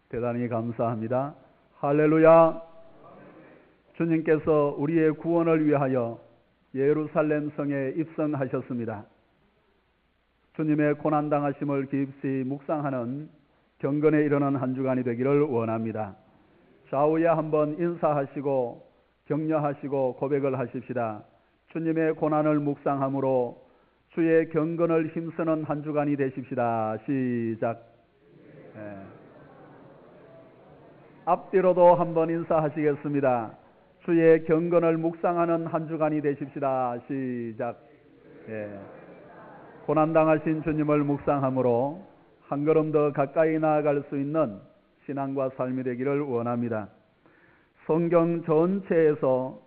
대단히 감사합니다. 할렐루야. 주님께서 우리의 구원을 위하여 예루살렘 성에 입성하셨습니다. 주님의 고난당하심을 깊이 묵상하는 경건에 이르는 한 주간이 되기를 원합니다. 좌우에 한번 인사하시고 격려하시고 고백을 하십시다. 주님의 고난을 묵상함으로 주의 경건을 힘쓰는 한 주간이 되십시다. 시작. 앞뒤로도 한번 인사하시겠습니다. 주의 경건을 묵상하는 한 주간이 되십시다. 시작. 고난당하신 주님을 묵상함으로 한 걸음 더 가까이 나아갈 수 있는 신앙과 삶이 되기를 원합니다. 성경 전체에서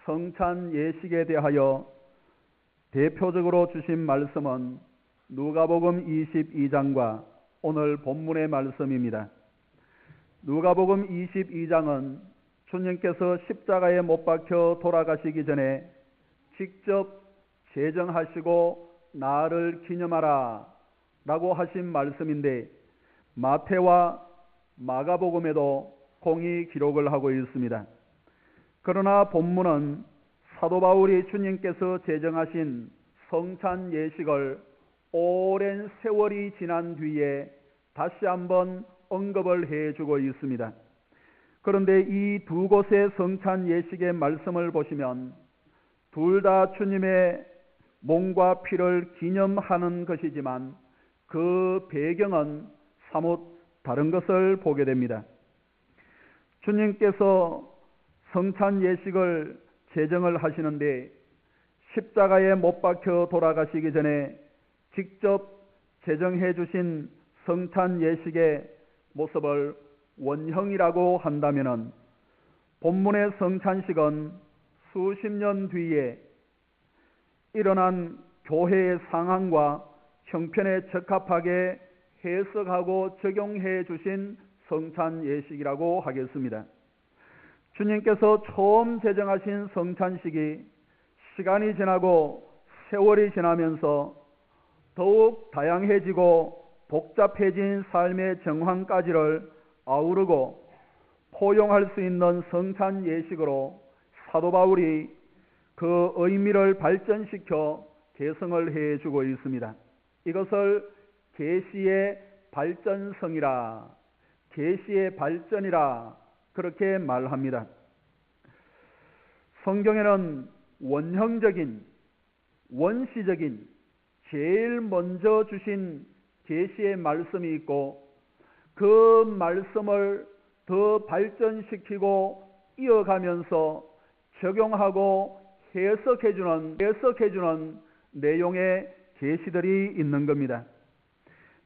성찬 예식에 대하여 대표적으로 주신 말씀은 누가복음 22장과 오늘 본문의 말씀입니다. 누가복음 22장은 주님께서 십자가에 못 박혀 돌아가시기 전에 직접 제정하시고 나를 기념하라 라고 하신 말씀인데, 마태와 마가복음에도 공히 기록을 하고 있습니다. 그러나 본문은 사도 바울이 주님께서 제정하신 성찬 예식을 오랜 세월이 지난 뒤에 다시 한번 언급을 해주고 있습니다. 그런데 이 두 곳의 성찬 예식의 말씀을 보시면 둘 다 주님의 몸과 피를 기념하는 것이지만 그 배경은 사뭇 다른 것을 보게 됩니다. 주님께서 성찬 예식을 제정을 하시는데 십자가에 못 박혀 돌아가시기 전에 직접 제정해 주신 성찬 예식의 모습을 원형이라고 한다면은 본문의 성찬식은 수십 년 뒤에 일어난 교회의 상황과 형편에 적합하게 해석하고 적용해 주신 성찬 예식이라고 하겠습니다. 주님께서 처음 제정하신 성찬식이 시간이 지나고 세월이 지나면서 더욱 다양해지고 복잡해진 삶의 정황까지를 아우르고 포용할 수 있는 성찬 예식으로 사도 바울이 그 의미를 발전시켜 개성을 해주고 있습니다. 이것을 계시의 발전성이라, 계시의 발전이라 그렇게 말합니다. 성경에는 원형적인, 원시적인, 제일 먼저 주신 계시의 말씀이 있고 그 말씀을 더 발전시키고 이어가면서 적용하고 해석해주는 내용의 계시들이 있는 겁니다.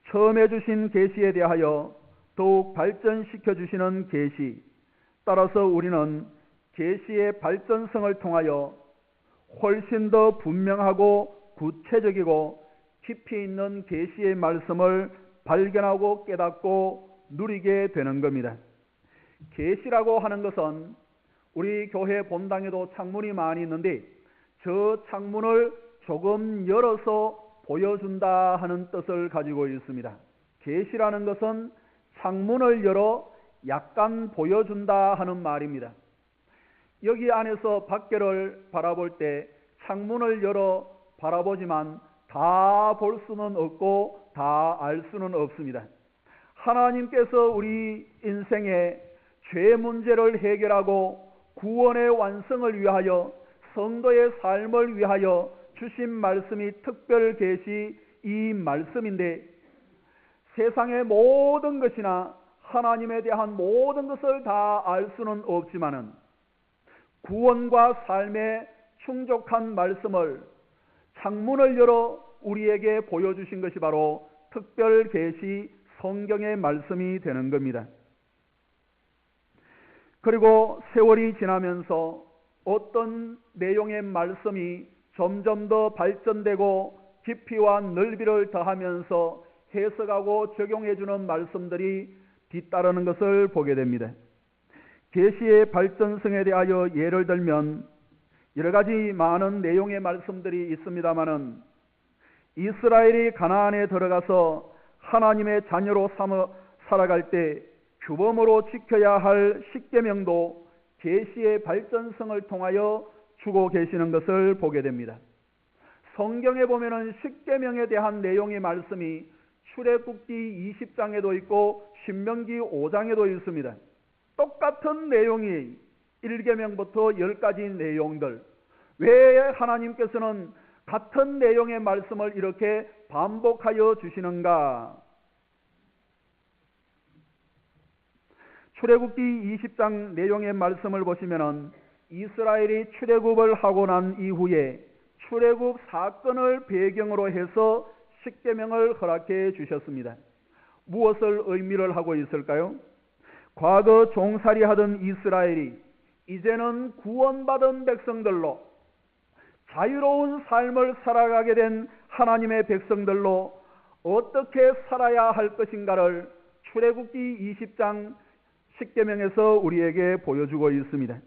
처음에 주신 계시에 대하여 더욱 발전시켜 주시는 계시, 따라서 우리는 계시의 발전성을 통하여 훨씬 더 분명하고 구체적이고 깊이 있는 계시의 말씀을 발견하고 깨닫고 누리게 되는 겁니다. 계시라고 하는 것은 우리 교회 본당에도 창문이 많이 있는데 저 창문을 조금 열어서 보여준다 하는 뜻을 가지고 있습니다. 계시라는 것은 창문을 열어 약간 보여준다 하는 말입니다. 여기 안에서 밖을 바라볼 때 창문을 열어 바라보지만 다 볼 수는 없고 다 알 수는 없습니다. 하나님께서 우리 인생의 죄 문제를 해결하고 구원의 완성을 위하여 성도의 삶을 위하여 주신 말씀이 특별 계시 이 말씀인데, 세상의 모든 것이나 하나님에 대한 모든 것을 다 알 수는 없지만은 구원과 삶에 충족한 말씀을 창문을 열어 우리에게 보여주신 것이 바로 특별 계시 성경의 말씀이 되는 겁니다. 그리고 세월이 지나면서 어떤 내용의 말씀이 점점 더 발전되고 깊이와 넓이를 더하면서 해석하고 적용해주는 말씀들이 뒤따르는 것을 보게 됩니다. 계시의 발전성에 대하여 예를 들면 여러 가지 많은 내용의 말씀들이 있습니다마는 이스라엘이 가나안에 들어가서 하나님의 자녀로 살아갈 때 규범으로 지켜야 할 십계명도 계시의 발전성을 통하여 주고 계시는 것을 보게 됩니다. 성경에 보면은 십계명에 대한 내용의 말씀이 출애굽기 20장에도 있고 신명기 5장에도 있습니다. 똑같은 내용이 1계명부터 10가지 내용들. 왜 하나님께서는 같은 내용의 말씀을 이렇게 반복하여 주시는가? 출애굽기 20장 내용의 말씀을 보시면은 이스라엘이 출애굽을 하고 난 이후에 출애굽 사건을 배경으로 해서 십계명을 허락해 주셨습니다. 무엇을 의미를 하고 있을까요? 과거 종살이하던 이스라엘이 이제는 구원받은 백성들로 자유로운 삶을 살아가게 된 하나님의 백성들로 어떻게 살아야 할 것인가를 출애굽기 20장 십계명에서 우리에게 보여주고 있습니다.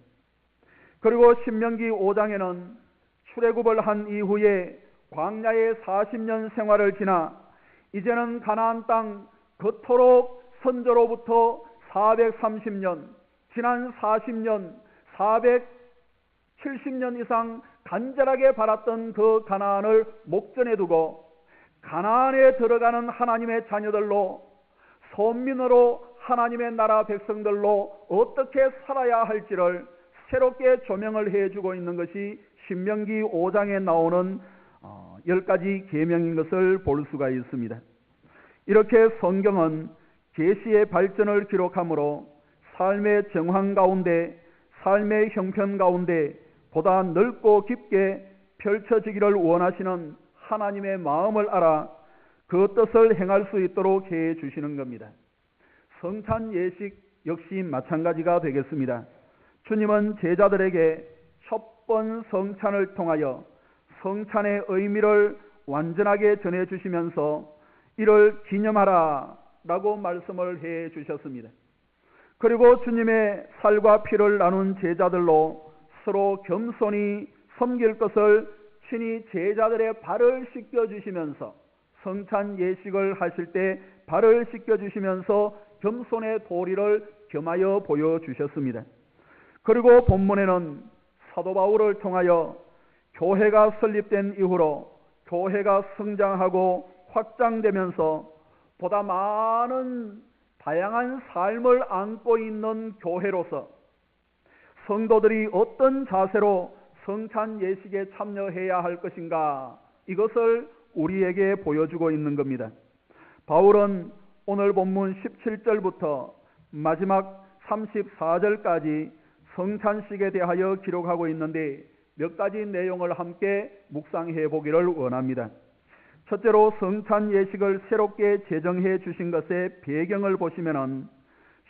그리고 신명기 5장에는 출애굽을 한 이후에 광야의 40년 생활을 지나 이제는 가나안 땅 그토록 선조로부터 430년, 지난 40년, 470년 이상 간절하게 바랐던 그 가나안을 목전에 두고 가나안에 들어가는 하나님의 자녀들로 선민으로 하나님의 나라 백성들로 어떻게 살아야 할지를 새롭게 조명을 해주고 있는 것이 신명기 5장에 나오는 10가지 계명인 것을 볼 수가 있습니다. 이렇게 성경은 계시의 발전을 기록하므로 삶의 정황 가운데, 삶의 형편 가운데 보다 넓고 깊게 펼쳐지기를 원하시는 하나님의 마음을 알아 그 뜻을 행할 수 있도록 해 주시는 겁니다. 성찬 예식 역시 마찬가지가 되겠습니다. 주님은 제자들에게 첫 번 성찬을 통하여 성찬의 의미를 완전하게 전해 주시면서 이를 기념하라 라고 말씀을 해 주셨습니다. 그리고 주님의 살과 피를 나눈 제자들로 서로 겸손히 섬길 것을 친히 제자들의 발을 씻겨 주시면서 성찬 예식을 하실 때 발을 씻겨 주시면서 겸손의 도리를 겸하여 보여주셨습니다. 그리고 본문에는 사도 바울을 통하여 교회가 설립된 이후로 교회가 성장하고 확장되면서 보다 많은 다양한 삶을 안고 있는 교회로서 성도들이 어떤 자세로 성찬 예식에 참여해야 할 것인가, 이것을 우리에게 보여주고 있는 겁니다. 바울은 오늘 본문 17절부터 마지막 34절까지 성찬식에 대하여 기록하고 있는데 몇 가지 내용을 함께 묵상해 보기를 원합니다. 첫째로 성찬 예식을 새롭게 제정해 주신 것의 배경을 보시면은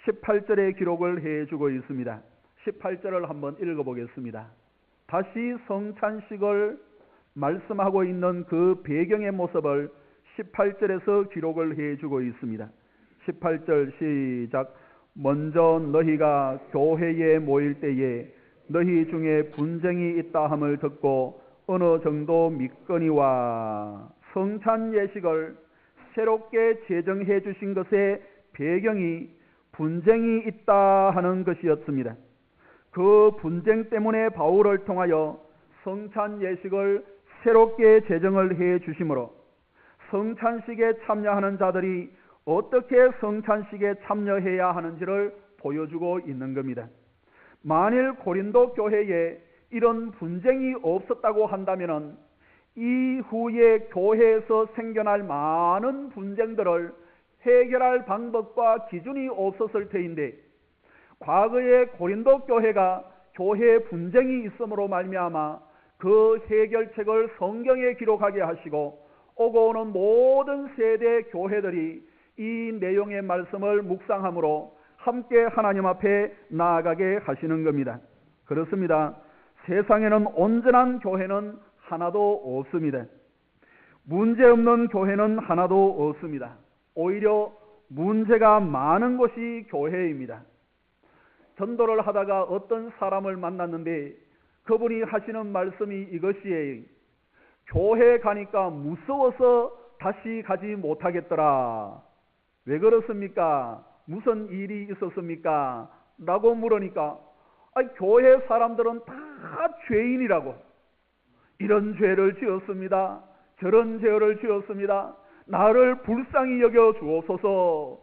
18절의 기록을 해주고 있습니다. 18절을 한번 읽어보겠습니다. 다시 성찬식을 말씀하고 있는 그 배경의 모습을 18절에서 기록을 해주고 있습니다. 18절 시작. 먼저 너희가 교회에 모일 때에 너희 중에 분쟁이 있다 함을 듣고 어느 정도 믿거니와. 성찬 예식을 새롭게 제정해 주신 것의 배경이 분쟁이 있다 하는 것이었습니다. 그 분쟁 때문에 바울을 통하여 성찬 예식을 새롭게 제정을 해 주심으로 성찬식에 참여하는 자들이 어떻게 성찬식에 참여해야 하는지를 보여주고 있는 겁니다. 만일 고린도 교회에 이런 분쟁이 없었다고 한다면 이후에 교회에서 생겨날 많은 분쟁들을 해결할 방법과 기준이 없었을 터인데, 과거에 고린도 교회가 교회 분쟁이 있음으로 말미암아 그 해결책을 성경에 기록하게 하시고 오고 오는 모든 세대 교회들이 이 내용의 말씀을 묵상함으로 함께 하나님 앞에 나아가게 하시는 겁니다. 그렇습니다. 세상에는 온전한 교회는 하나도 없습니다. 문제없는 교회는 하나도 없습니다. 오히려 문제가 많은 곳이 교회입니다. 전도를 하다가 어떤 사람을 만났는데 그분이 하시는 말씀이 이것이에요. 교회 가니까 무서워서 다시 가지 못하겠더라. 왜 그렇습니까? 무슨 일이 있었습니까? 라고 물으니까 교회 사람들은 다 죄인이라고, 이런 죄를 지었습니다, 저런 죄를 지었습니다, 나를 불쌍히 여겨 주옵소서,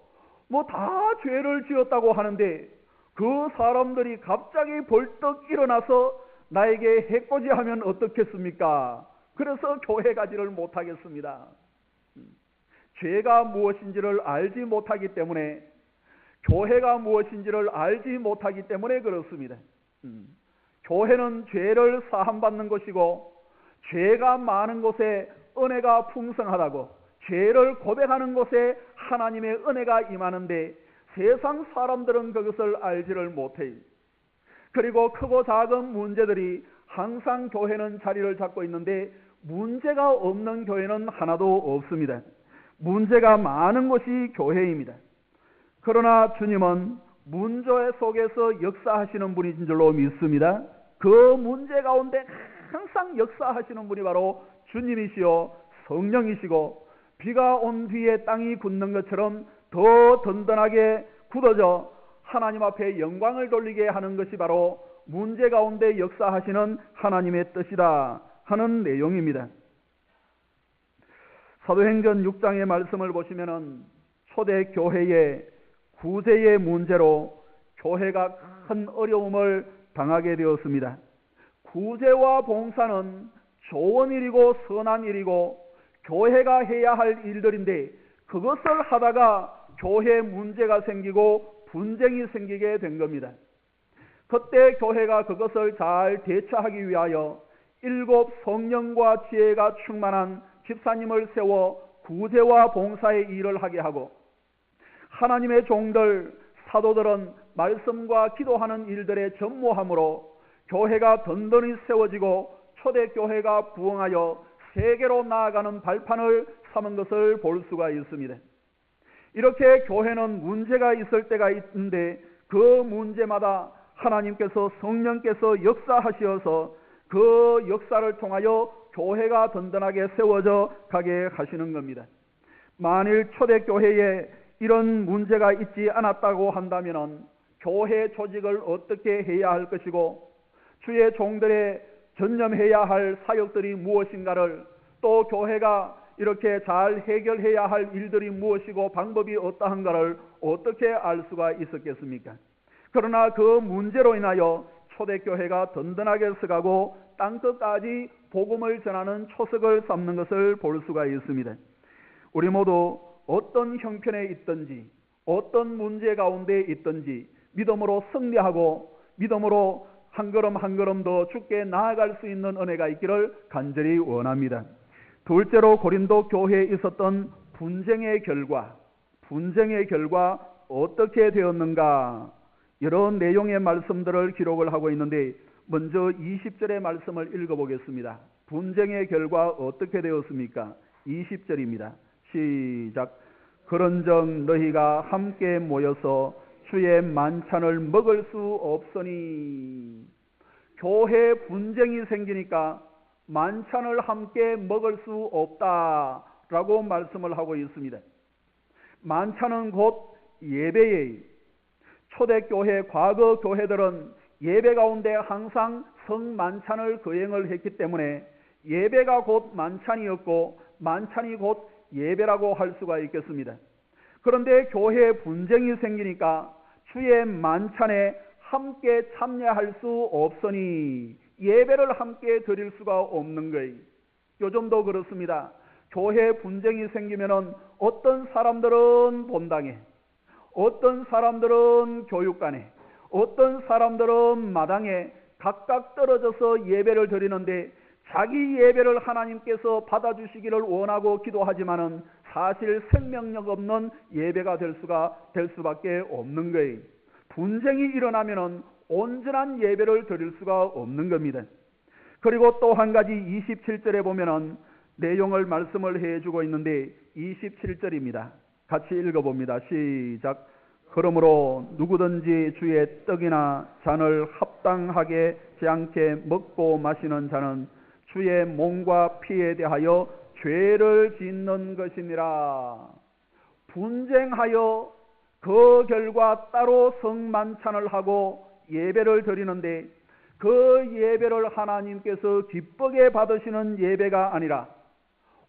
뭐 다 죄를 지었다고 하는데 그 사람들이 갑자기 벌떡 일어나서 나에게 해코지하면 어떻겠습니까? 그래서 교회 가지를 못하겠습니다. 죄가 무엇인지를 알지 못하기 때문에, 교회가 무엇인지를 알지 못하기 때문에 그렇습니다. 교회는 죄를 사함받는 것이고, 죄가 많은 곳에 은혜가 풍성하다고, 죄를 고백하는 곳에 하나님의 은혜가 임하는데 세상 사람들은 그것을 알지를 못해요. 그리고 크고 작은 문제들이 항상 교회는 자리를 잡고 있는데 문제가 없는 교회는 하나도 없습니다. 문제가 많은 것이 교회입니다. 그러나 주님은 문제 속에서 역사하시는 분인 줄로 믿습니다. 그 문제 가운데 항상 역사하시는 분이 바로 주님이시요 성령이시고, 비가 온 뒤에 땅이 굳는 것처럼 더 든든하게 굳어져 하나님 앞에 영광을 돌리게 하는 것이 바로 문제 가운데 역사하시는 하나님의 뜻이다 하는 내용입니다. 사도행전 6장의 말씀을 보시면은 초대 교회의 구제의 문제로 교회가 큰 어려움을 당하게 되었습니다. 구제와 봉사는 좋은 일이고 선한 일이고 교회가 해야 할 일들인데, 그것을 하다가 교회에 문제가 생기고 분쟁이 생기게 된 겁니다. 그때 교회가 그것을 잘 대처하기 위하여 7 성령과 지혜가 충만한 집사님을 세워 구제와 봉사의 일을 하게 하고, 하나님의 종들 사도들은 말씀과 기도하는 일들에 전무함으로 교회가 든든히 세워지고 초대교회가 부흥하여 세계로 나아가는 발판을 삼은 것을 볼 수가 있습니다. 이렇게 교회는 문제가 있을 때가 있는데 그 문제마다 하나님께서, 성령께서 역사하시어서 그 역사를 통하여 교회가 든든하게 세워져 가게 하시는 겁니다. 만일 초대교회에 이런 문제가 있지 않았다고 한다면 교회 조직을 어떻게 해야 할 것이고, 주의 종들의 전념해야 할 사역들이 무엇인가를, 또 교회가 이렇게 잘 해결해야 할 일들이 무엇이고 방법이 어떠한가를 어떻게 알 수가 있었겠습니까? 그러나 그 문제로 인하여 초대교회가 든든하게 서가고 땅끝까지 복음을 전하는 초석을 쌓는 것을 볼 수가 있습니다. 우리 모두 어떤 형편에 있든지, 어떤 문제 가운데 있든지 믿음으로 승리하고 믿음으로 한 걸음 한 걸음 더 주께 나아갈 수 있는 은혜가 있기를 간절히 원합니다. 둘째로 고린도 교회에 있었던 분쟁의 결과 어떻게 되었는가, 이런 내용의 말씀들을 기록을 하고 있는데, 먼저 20절의 말씀을 읽어보겠습니다. 분쟁의 결과 어떻게 되었습니까? 20절입니다. 시작. 그런즉 너희가 함께 모여서 주의 만찬을 먹을 수 없으니, 교회 분쟁이 생기니까 만찬을 함께 먹을 수 없다라고 말씀을 하고 있습니다. 만찬은 곧 예배예요. 초대교회, 과거 교회들은 예배 가운데 항상 성만찬을 거행을 했기 때문에 예배가 곧 만찬이었고 만찬이 곧 예배라고 할 수가 있겠습니다. 그런데 교회에 분쟁이 생기니까 주의 만찬에 함께 참여할 수 없으니 예배를 함께 드릴 수가 없는 거예요. 요즘도 그렇습니다. 교회 분쟁이 생기면은 어떤 사람들은 본당에, 어떤 사람들은 교육관에, 어떤 사람들은 마당에 각각 떨어져서 예배를 드리는데, 자기 예배를 하나님께서 받아주시기를 원하고 기도하지만은 사실 생명력 없는 예배가 될 수밖에 없는 거예요. 분쟁이 일어나면은 온전한 예배를 드릴 수가 없는 겁니다. 그리고 또 한 가지 27절에 보면은 내용을 말씀을 해주고 있는데 27절입니다. 같이 읽어봅니다. 시작. 그러므로 누구든지 주의 떡이나 잔을 합당하게 지 않게 먹고 마시는 자는 주의 몸과 피에 대하여 죄를 짓는 것이니라. 분쟁하여 그 결과 따로 성만찬을 하고 예배를 드리는데 그 예배를 하나님께서 기쁘게 받으시는 예배가 아니라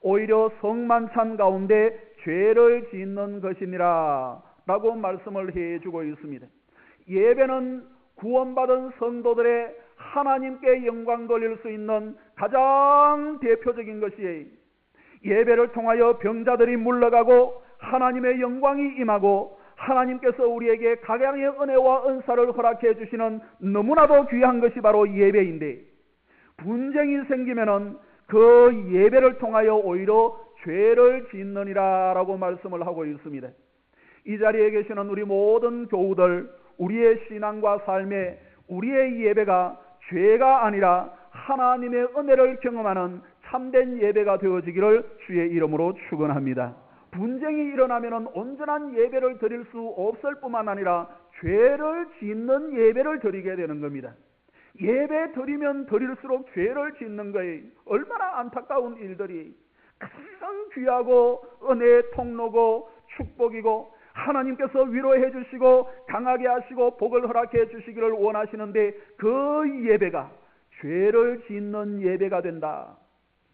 오히려 성만찬 가운데 죄를 짓는 것이니라 라고 말씀을 해주고 있습니다. 예배는 구원받은 성도들의 하나님께 영광 돌릴 수 있는 가장 대표적인 것이에요. 예배를 통하여 병자들이 물러가고 하나님의 영광이 임하고 하나님께서 우리에게 각양의 은혜와 은사를 허락해 주시는 너무나도 귀한 것이 바로 예배인데, 분쟁이 생기면은 그 예배를 통하여 오히려 죄를 짓느니라 라고 말씀을 하고 있습니다. 이 자리에 계시는 우리 모든 교우들, 우리의 신앙과 삶에 우리의 예배가 죄가 아니라 하나님의 은혜를 경험하는 참된 예배가 되어지기를 주의 이름으로 축원합니다. 분쟁이 일어나면 온전한 예배를 드릴 수 없을 뿐만 아니라 죄를 짓는 예배를 드리게 되는 겁니다. 예배 드리면 드릴수록 죄를 짓는 거예요. 얼마나 안타까운 일들이, 가장 귀하고 은혜의 통로고 축복이고 하나님께서 위로해 주시고 강하게 하시고 복을 허락해 주시기를 원하시는데 그 예배가 죄를 짓는 예배가 된다.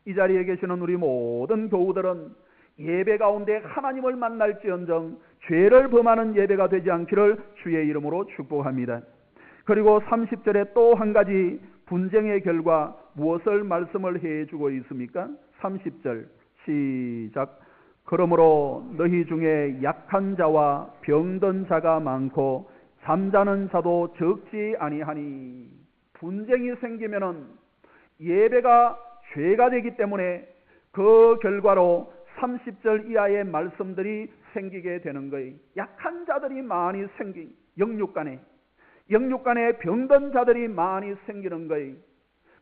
이 자리에 계시는 우리 모든 교우들은 예배 가운데 하나님을 만날지언정 죄를 범하는 예배가 되지 않기를 주의 이름으로 축복합니다. 그리고 30절에 또 한 가지 분쟁의 결과 무엇을 말씀을 해주고 있습니까? 30절 시작. 그러므로 너희 중에 약한 자와 병든 자가 많고 잠자는 자도 적지 아니하니. 분쟁이 생기면은 예배가 죄가 되기 때문에 그 결과로 30절 이하의 말씀들이 생기게 되는 거예요. 약한 자들이 많이 생긴, 영육간에 병든 자들이 많이 생기는 거예요.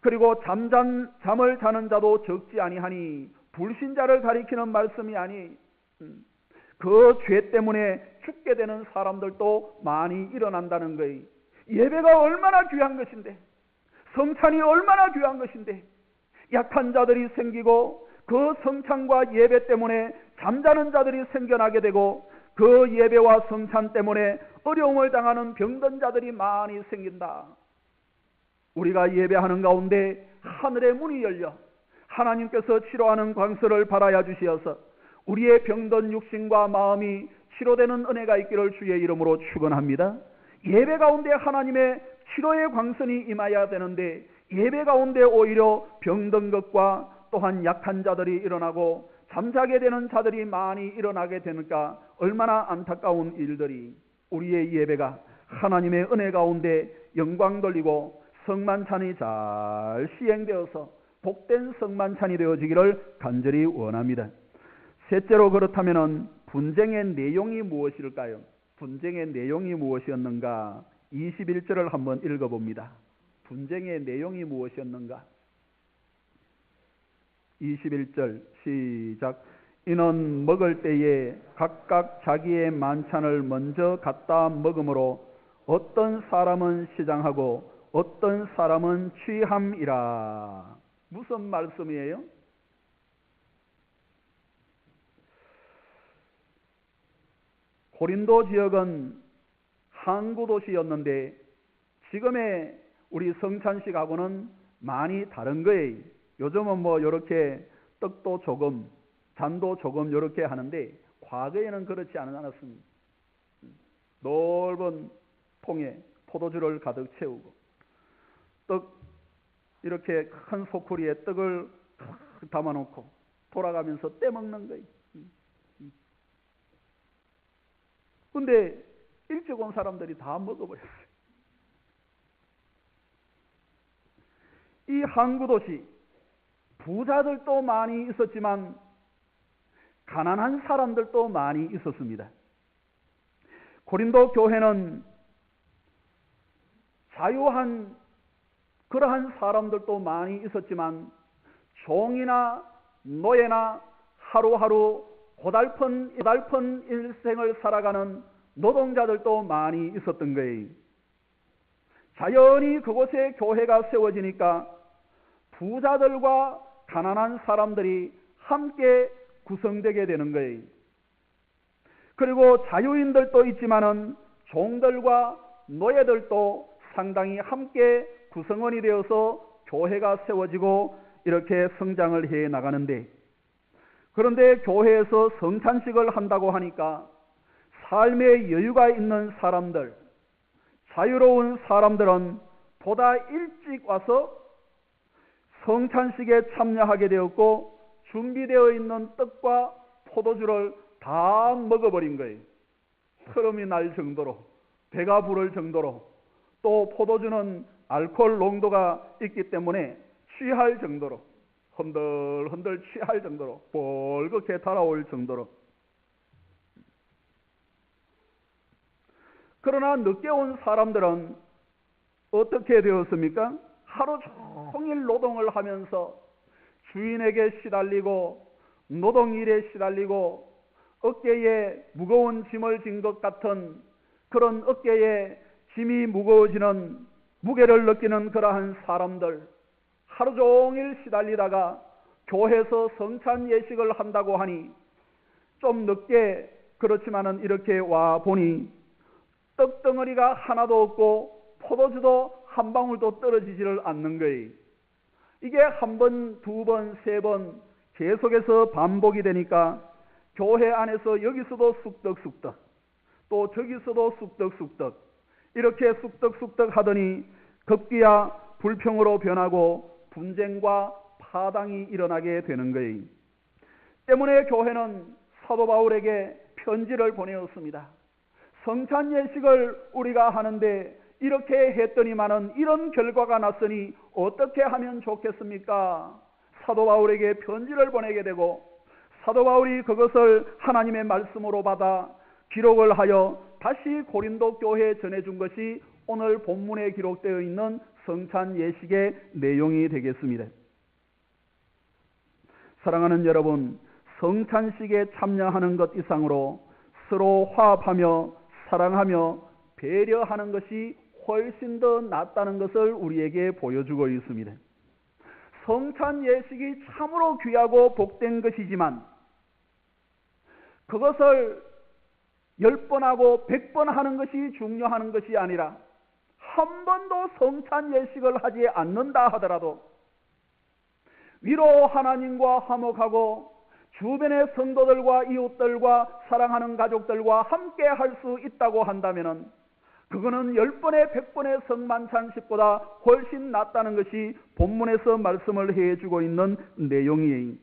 그리고 잠을 자는 자도 적지 아니하니, 불신자를 가리키는 말씀이 아니, 그 죄 때문에 죽게 되는 사람들도 많이 일어난다는 거예요. 예배가 얼마나 귀한 것인데, 성찬이 얼마나 귀한 것인데, 약한 자들이 생기고 그 성찬과 예배 때문에 잠자는 자들이 생겨나게 되고 그 예배와 성찬 때문에 어려움을 당하는 병든 자들이 많이 생긴다. 우리가 예배하는 가운데 하늘의 문이 열려 하나님께서 치료하는 광서를 바라야 주시어서 우리의 병든 육신과 마음이 치료되는 은혜가 있기를 주의 이름으로 축원합니다. 예배 가운데 하나님의 치료의 광선이 임하여야 되는데 예배 가운데 오히려 병든 것과 또한 약한 자들이 일어나고 잠자게 되는 자들이 많이 일어나게 되니까 얼마나 안타까운 일들이. 우리의 예배가 하나님의 은혜 가운데 영광 돌리고 성만찬이 잘 시행되어서 복된 성만찬이 되어지기를 간절히 원합니다. 셋째로, 그렇다면 분쟁의 내용이 무엇일까요? 분쟁의 내용이 무엇이었는가? 21절을 한번 읽어봅니다. 분쟁의 내용이 무엇이었는가? 21절 시작. 이는 먹을 때에 각각 자기의 만찬을 먼저 갖다 먹으므로 어떤 사람은 시장하고 어떤 사람은 취함이라. 무슨 말씀이에요? 고린도 지역은 항구 도시였는데 지금의 우리 성찬식하고는 많이 다른 거예요. 요즘은 뭐 이렇게 떡도 조금, 잔도 조금 이렇게 하는데 과거에는 그렇지 않았습니다. 넓은 통에 포도주를 가득 채우고 떡 이렇게 큰 소쿠리에 떡을 담아놓고 돌아가면서 떼먹는 거예요. 근데 일찍 온 사람들이 다 먹어버렸어요. 이 항구도시 부자들도 많이 있었지만 가난한 사람들도 많이 있었습니다. 고린도 교회는 자유한 그러한 사람들도 많이 있었지만 종이나 노예나 하루하루 고달픈 일생을 살아가는 노동자들도 많이 있었던 거예요. 자연히 그곳에 교회가 세워지니까 부자들과 가난한 사람들이 함께 구성되게 되는 거예요. 그리고 자유인들도 있지만은 종들과 노예들도 상당히 함께 구성원이 되어서 교회가 세워지고 이렇게 성장을 해 나가는데, 그런데 교회에서 성찬식을 한다고 하니까 삶의 여유가 있는 사람들, 자유로운 사람들은 보다 일찍 와서 성찬식에 참여하게 되었고, 준비되어 있는 떡과 포도주를 다 먹어버린 거예요. 트름이 날 정도로, 배가 부를 정도로, 또 포도주는 알코올 농도가 있기 때문에 취할 정도로, 흔들흔들 취할 정도로, 뻘겋게 달아올 정도로. 그러나 늦게 온 사람들은 어떻게 되었습니까? 하루 종일 노동을 하면서 주인에게 시달리고 노동일에 시달리고 어깨에 무거운 짐을 진 것 같은 그런 어깨에 짐이 무거워지는 무게를 느끼는 그러한 사람들, 하루 종일 시달리다가 교회에서 성찬 예식을 한다고 하니 좀 늦게, 그렇지만은 이렇게 와 보니 떡덩어리가 하나도 없고 포도주도 한 방울도 떨어지지를 않는 거예요. 이게 한 번, 두 번, 세 번 계속해서 반복이 되니까 교회 안에서 여기서도 쑥떡쑥떡, 또 저기서도 쑥떡쑥떡, 이렇게 쑥떡쑥떡 하더니 급기야 불평으로 변하고 분쟁과 파당이 일어나게 되는 거예요. 때문에 교회는 사도 바울에게 편지를 보내었습니다. 성찬 예식을 우리가 하는데 이렇게 했더니만은 이런 결과가 났으니 어떻게 하면 좋겠습니까? 사도 바울에게 편지를 보내게 되고, 사도 바울이 그것을 하나님의 말씀으로 받아 기록을 하여 다시 고린도 교회에 전해준 것이 오늘 본문에 기록되어 있는 성찬 예식의 내용이 되겠습니다. 사랑하는 여러분, 성찬식에 참여하는 것 이상으로 서로 화합하며 사랑하며 배려하는 것이 훨씬 더 낫다는 것을 우리에게 보여주고 있습니다. 성찬 예식이 참으로 귀하고 복된 것이지만 그것을 10번하고 100번 하는 것이 중요한 것이 아니라 한 번도 성찬 예식을 하지 않는다 하더라도 위로 하나님과 화목하고 주변의 성도들과 이웃들과 사랑하는 가족들과 함께 할 수 있다고 한다면 그거는 10번에 100번의 성만찬식보다 훨씬 낫다는 것이 본문에서 말씀을 해주고 있는 내용이에요.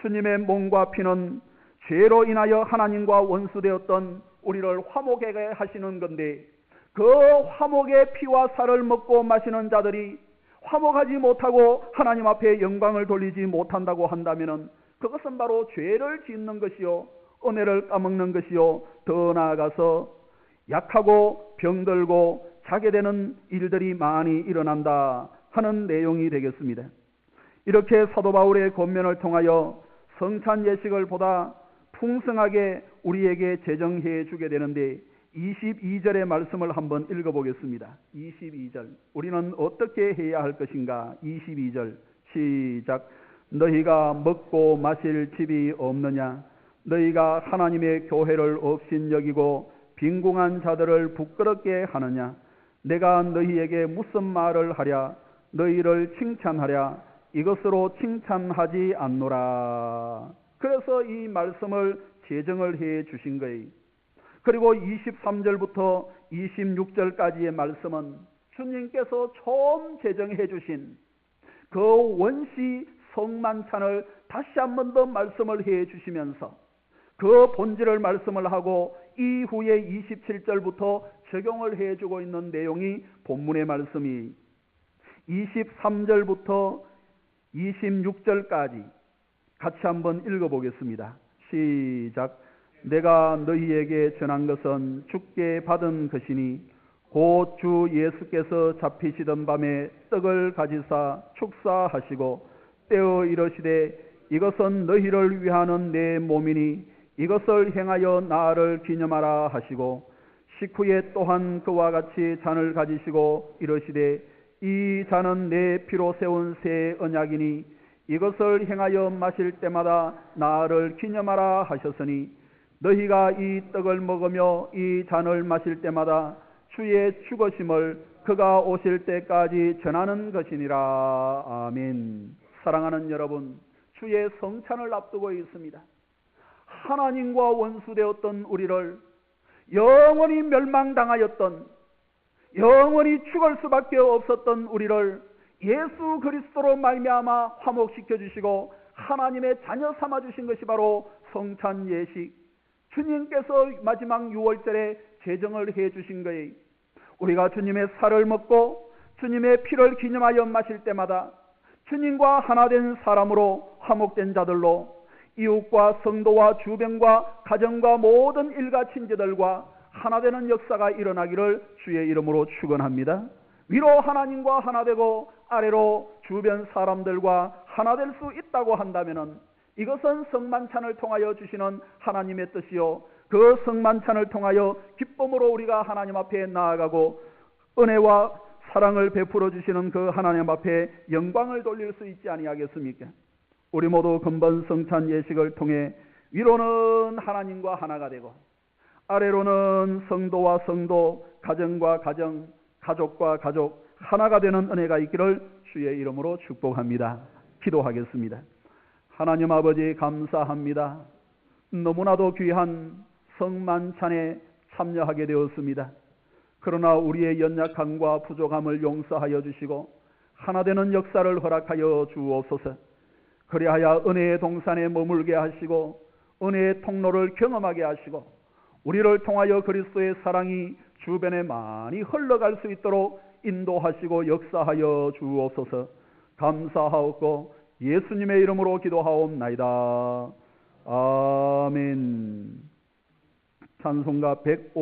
주님의 몸과 피는 죄로 인하여 하나님과 원수되었던 우리를 화목하게 하시는 건데, 그 화목의 피와 살을 먹고 마시는 자들이 화목하지 못하고 하나님 앞에 영광을 돌리지 못한다고 한다면 그것은 바로 죄를 짓는 것이요 은혜를 까먹는 것이요 더 나아가서 약하고 병들고 자게 되는 일들이 많이 일어난다 하는 내용이 되겠습니다. 이렇게 사도 바울의 권면을 통하여 성찬 예식을 보다 풍성하게 우리에게 제정해 주게 되는데, 22절의 말씀을 한번 읽어보겠습니다. 22절, 우리는 어떻게 해야 할 것인가? 22절 시작. 너희가 먹고 마실 집이 없느냐? 너희가 하나님의 교회를 업신여기고 빈궁한 자들을 부끄럽게 하느냐? 내가 너희에게 무슨 말을 하랴? 너희를 칭찬하랴? 이것으로 칭찬하지 않노라. 그래서 이 말씀을 제정을 해 주신 거예요. 그리고 23절부터 26절까지의 말씀은 주님께서 처음 제정해 주신 그 원시 성만찬을 다시 한 번 더 말씀을 해 주시면서 그 본질을 말씀을 하고 이후에 27절부터 적용을 해 주고 있는 내용이 본문의 말씀이 23절부터 26절까지 같이 한번 읽어보겠습니다. 시작. 내가 너희에게 전한 것은 주께 받은 것이니 곧 주 예수께서 잡히시던 밤에 떡을 가지사 축사하시고 떼어 이르시되 이것은 너희를 위하는 내 몸이니 이것을 행하여 나를 기념하라 하시고 식후에 또한 그와 같이 잔을 가지시고 이르시되 이 잔은 내 피로 세운 새 언약이니 이것을 행하여 마실 때마다 나를 기념하라 하셨으니 너희가 이 떡을 먹으며 이 잔을 마실 때마다 주의 죽으심을 그가 오실 때까지 전하는 것이니라. 아멘. 사랑하는 여러분, 주의 성찬을 앞두고 있습니다. 하나님과 원수되었던 우리를, 영원히 멸망당하였던, 영원히 죽을 수밖에 없었던 우리를 예수 그리스도로 말미암아 화목시켜 주시고 하나님의 자녀 삼아 주신 것이 바로 성찬 예식, 주님께서 마지막 6월절에 제정을 해 주신 거예요. 우리가 주님의 살을 먹고 주님의 피를 기념하여 마실 때마다 주님과 하나 된 사람으로 화목된 자들로 이웃과 성도와 주변과 가정과 모든 일가 친지들과 하나 되는 역사가 일어나기를 주의 이름으로 축원합니다. 위로 하나님과 하나 되고 아래로 주변 사람들과 하나 될 수 있다고 한다면 이것은 성만찬을 통하여 주시는 하나님의 뜻이요, 그 성만찬을 통하여 기쁨으로 우리가 하나님 앞에 나아가고 은혜와 사랑을 베풀어 주시는 그 하나님 앞에 영광을 돌릴 수 있지 아니하겠습니까? 우리 모두 금번 성찬 예식을 통해 위로는 하나님과 하나가 되고 아래로는 성도와 성도, 가정과 가정, 가족과 가족 하나가 되는 은혜가 있기를 주의 이름으로 축복합니다. 기도하겠습니다. 하나님 아버지, 감사합니다. 너무나도 귀한 성만찬에 참여하게 되었습니다. 그러나 우리의 연약함과 부족함을 용서하여 주시고 하나 되는 역사를 허락하여 주옵소서. 그리하여 은혜의 동산에 머물게 하시고 은혜의 통로를 경험하게 하시고 우리를 통하여 그리스도의 사랑이 주변에 많이 흘러갈 수 있도록 인도하시고 역사하여 주옵소서. 감사하옵고 예수님의 이름으로 기도하옵나이다. 아멘. 찬송가 150